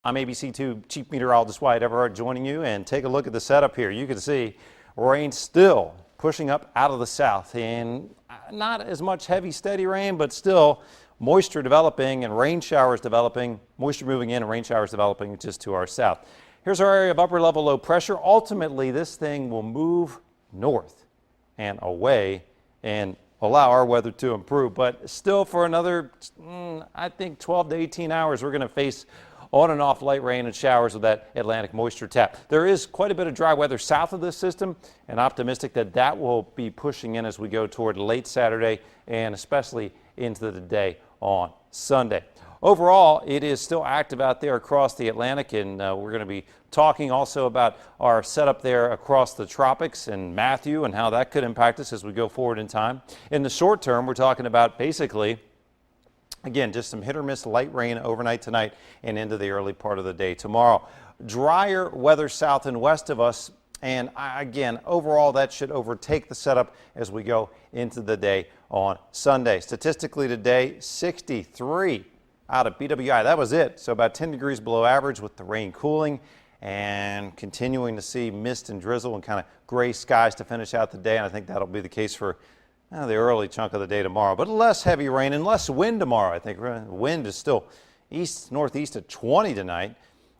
I'm ABC2 Chief Meteorologist Wyatt Everhart joining you, and take a look at the setup here. You can see rain still pushing up out of the south, and not as much heavy steady rain, but still moisture developing and rain showers developing, moisture moving in and rain showers developing just to our south. Here's our area of upper level low pressure. Ultimately, this thing will move north and away and allow our weather to improve, but still for another, I think 12 to 18 hours, we're going to face on and off light rain and showers with that Atlantic moisture tap. There is quite a bit of dry weather south of this system, and optimistic that that will be pushing in as we go toward late Saturday and especially into the day on Sunday. Overall, it is still active out there across the Atlantic, and we're going to be talking also about our setup there across the tropics and Matthew and how that could impact us as we go forward in time. In the short term, we're talking about basically, again, just some hit or miss light rain overnight tonight and into the early part of the day tomorrow. Drier weather south and west of us, and again, overall that should overtake the setup as we go into the day on Sunday. Statistically today, 63 out of BWI. That was it. So about 10 degrees below average with the rain cooling and continuing to see mist and drizzle and kind of gray skies to finish out the day. And I think that'll be the case for the early chunk of the day tomorrow, but less heavy rain and less wind tomorrow. I think wind is still east northeast at 20 tonight,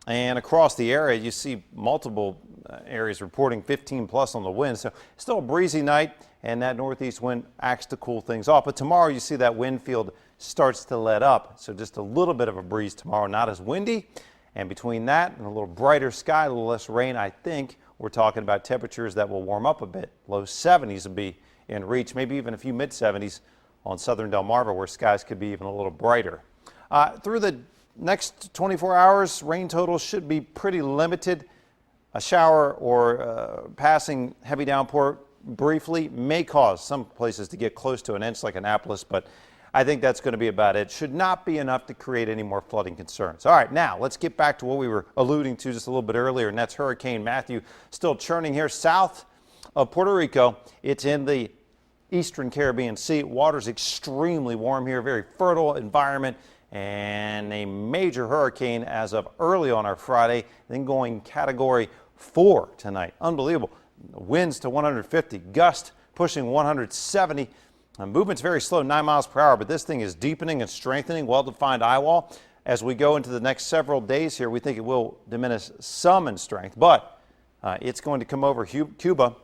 and across the area you see multiple areas reporting 15 plus on the wind. So still a breezy night, and that northeast wind acts to cool things off. But tomorrow you see that wind field starts to let up, so just a little bit of a breeze tomorrow, not as windy. And between that and a little brighter sky, a little less rain, I think we're talking about temperatures that will warm up a bit. Low 70s will be in reach, maybe even a few mid 70s on southern Delmarva, where skies could be even a little brighter. Through the next 24 hours, rain totals should be pretty limited. A shower or passing heavy downpour briefly may cause some places to get close to an inch like Annapolis, but I think that's going to be about it. Should not be enough to create any more flooding concerns. All right, now let's get back to what we were alluding to just a little bit earlier, and that's Hurricane Matthew still churning here south of Puerto Rico. It's in the Eastern Caribbean Sea. Water's extremely warm here, very fertile environment, and a major hurricane as of early on our Friday, then going Category 4 tonight. Unbelievable. Winds to 150, gust pushing 170. Movement's very slow, 9 miles per hour, but this thing is deepening and strengthening, well-defined eye wall. As we go into the next several days here, we think it will diminish some in strength, but it's going to come over Cuba,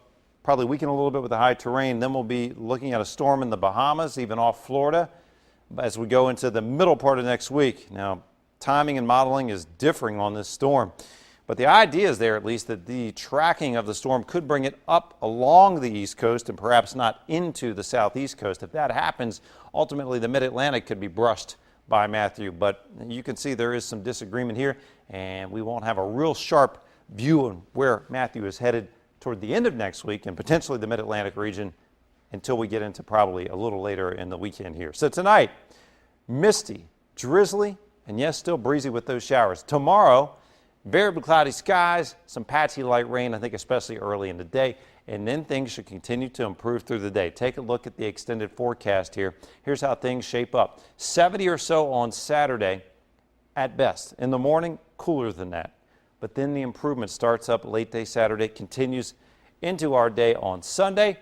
probably weaken a little bit with the high terrain. Then we'll be looking at a storm in the Bahamas, even off Florida, as we go into the middle part of next week. Now, timing and modeling is differing on this storm, but the idea is there at least that the tracking of the storm could bring it up along the east coast and perhaps not into the southeast coast. If that happens, ultimately the mid-Atlantic could be brushed by Matthew, but you can see there is some disagreement here, and we won't have a real sharp view on where Matthew is headed toward the end of next week and potentially the mid-Atlantic region until we get into probably a little later in the weekend here. So tonight, misty, drizzly, and yes, still breezy with those showers. Tomorrow, variably cloudy skies, some patchy light rain, I think especially early in the day, and then things should continue to improve through the day. Take a look at the extended forecast here. Here's how things shape up. 70 or so on Saturday at best. In the morning, cooler than that. But then the improvement starts up late day Saturday, continues into our day on Sunday,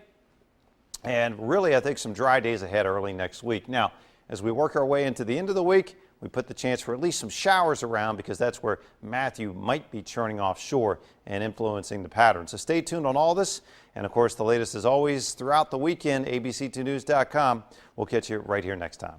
and really I think some dry days ahead early next week. Now, as we work our way into the end of the week, we put the chance for at least some showers around because that's where Matthew might be churning offshore and influencing the pattern. So stay tuned on all this, and of course the latest as always throughout the weekend, abc2news.com. We'll catch you right here next time.